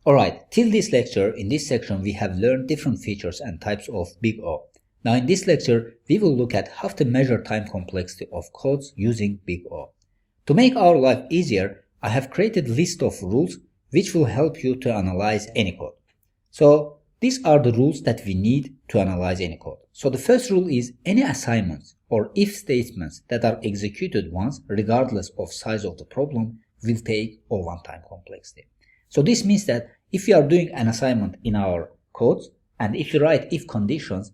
Alright, till this lecture, in this section we have learned different features and types of big O. Now in this lecture, we will look at how to measure time complexity of codes using big O. To make our life easier, I have created a list of rules which will help you to analyze any code. So these are the rules that we need to analyze any code. So the first rule is any assignments or if statements that are executed once, regardless of size of the problem, will take O1 time complexity. So this means that if we are doing an assignment in our codes and if you write if conditions,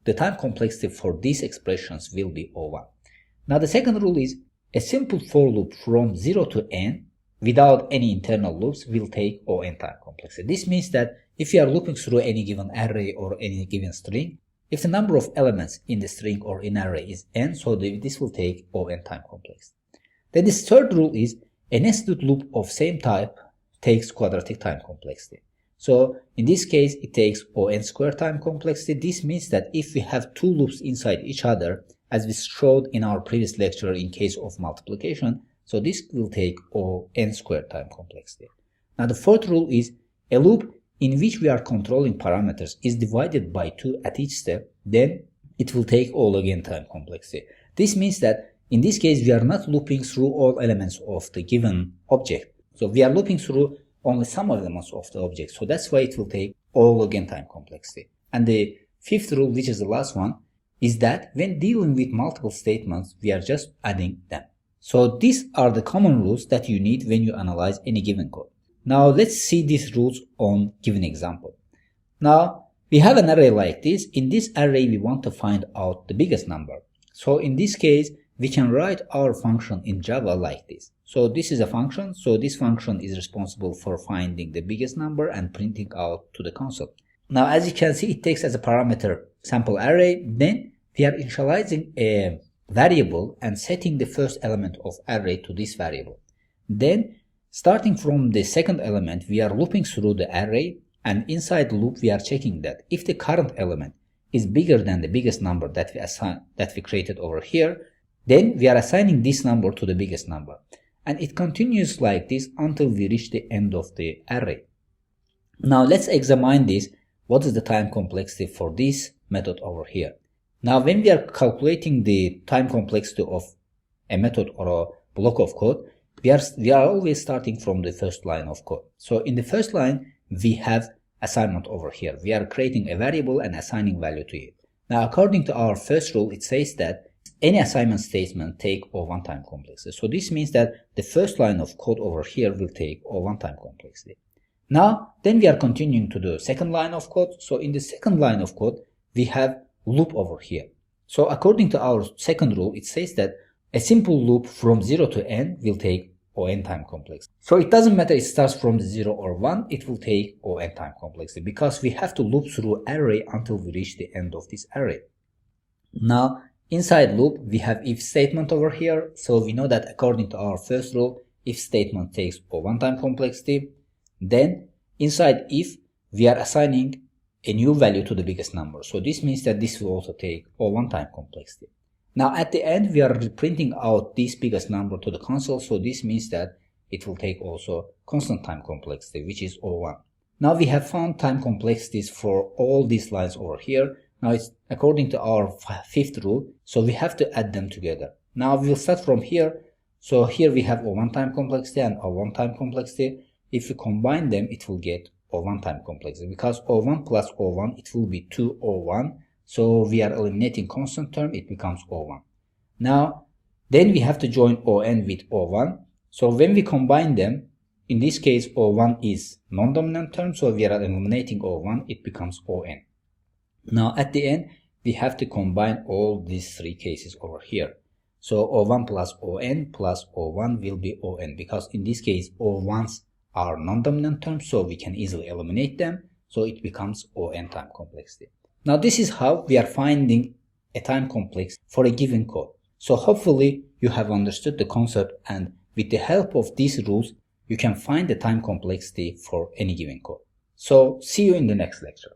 the time complexity for these expressions will be O1. Now the second rule is a simple for loop from 0 to n without any internal loops will take On time complexity. This means that if you are looping through any given array or any given string, if the number of elements in the string or in array is n, so this will take On time complexity. Then this third rule is a nested loop of same type takes quadratic time complexity. So in this case, it takes On square time complexity. This means that if we have two loops inside each other, as we showed in our previous lecture in case of multiplication, so this will take On square time complexity. Now the fourth rule is a loop in which we are controlling parameters is divided by 2 at each step, then it will take O log n time complexity. This means that in this case, we are not looping through all elements of the given object. So we are looping through only some elements of the object. So that's why it will take O log n time complexity. And the fifth rule, which is the last one, is that when dealing with multiple statements, we are just adding them. So these are the common rules that you need when you analyze any given code. Now let's see these rules on given example. Now we have an array like this. In this array, we want to find out the biggest number. So in this case, we can write our function in Java like this. So this is a function. So this function is responsible for finding the biggest number and printing out to the console. Now, as you can see, it takes as a parameter sample array. Then we are initializing a variable and setting the first element of array to this variable. Then starting from the second element, we are looping through the array, and inside the loop, we are checking that if the current element is bigger than the biggest number that we created over here, then we are assigning this number to the biggest number. And it continues like this until we reach the end of the array. Now let's examine this. What is the time complexity for this method over here? Now when we are calculating the time complexity of a method or a block of code, we are always starting from the first line of code. So in the first line, we have assignment over here. We are creating a variable and assigning value to it. Now according to our first rule, it says that any assignment statement take O1 time complexity. So this means that the first line of code over here will take O1 time complexity. Now, then we are continuing to the second line of code. So in the second line of code, we have loop over here. So according to our second rule, it says that a simple loop from 0 to n will take On time complexity. So it doesn't matter it starts from 0 or 1, it will take On time complexity because we have to loop through array until we reach the end of this array. Now, inside loop, we have if statement over here. So we know that according to our first rule, if statement takes O1 time complexity, then inside if, we are assigning a new value to the biggest number. So this means that this will also take O1 time complexity. Now at the end, we are printing out this biggest number to the console. So this means that it will take also constant time complexity, which is O1. Now we have found time complexities for all these lines over here. Now it's according to our fifth rule, so we have to add them together. Now we'll start from here. So here we have O1 time complexity and O1 time complexity. If we combine them, it will get O1 time complexity because O1 plus O1, it will be 2O1. So we are eliminating constant term, it becomes O1. Now, then we have to join On with O1. So when we combine them, in this case, O1 is non-dominant term. So we are eliminating O1, it becomes On. Now at the end, we have to combine all these three cases over here. So O1 plus O1 will be On because in this case, O1s are non-dominant terms, so we can easily eliminate them. So it becomes On time complexity. Now this is how we are finding a time complex for a given code. So hopefully you have understood the concept, and with the help of these rules, you can find the time complexity for any given code. So see you in the next lecture.